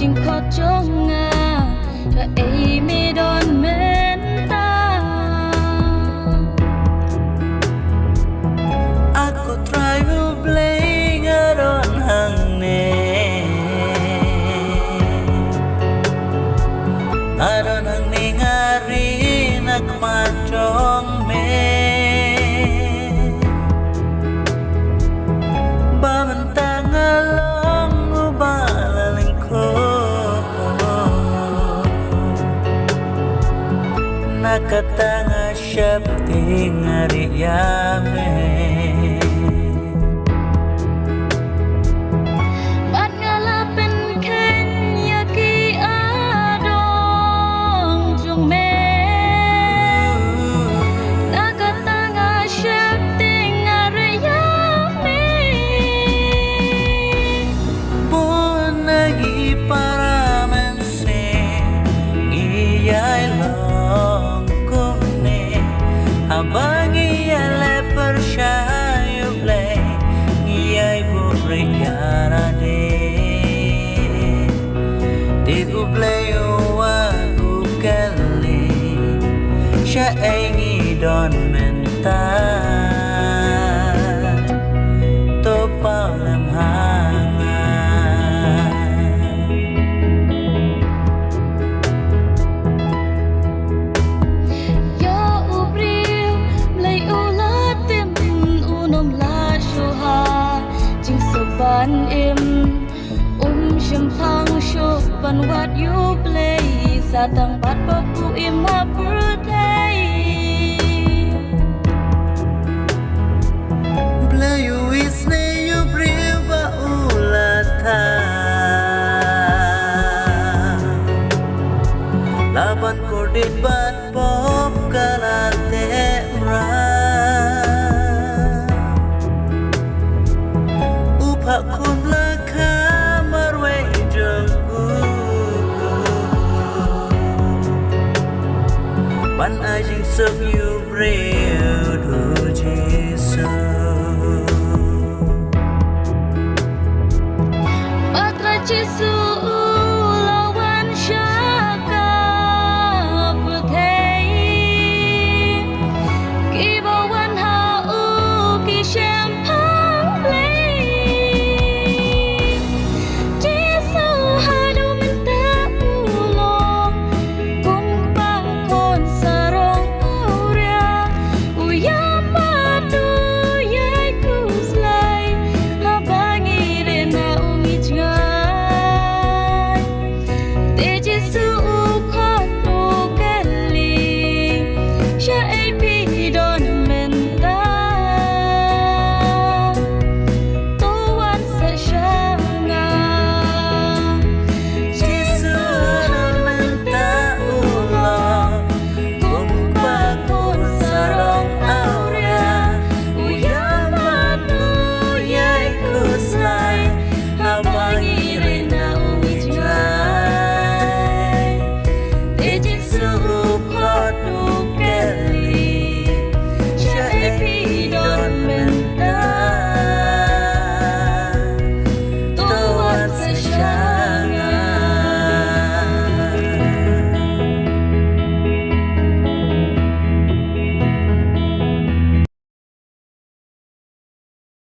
จึงขอจงงาถ้าไม่โดนเมนตา Aku try to play ngaron hang ne aron hang ni ngari nagmachong me bamantang along ubalaling ko nakatanga syapti ngari yame Abang iyale persyayu play iyai buriara de Dibu play wa ukali Sya engi don menta Topau lam hanga Ban im shim phang shu ban wat you play sa tang bat pa pu im ha birthday Play you is ne you priva ulata Laban kordit bat pop kalate mra Kun la kamar we jengku Ban ajing sub you breu du jisu Patra Jesu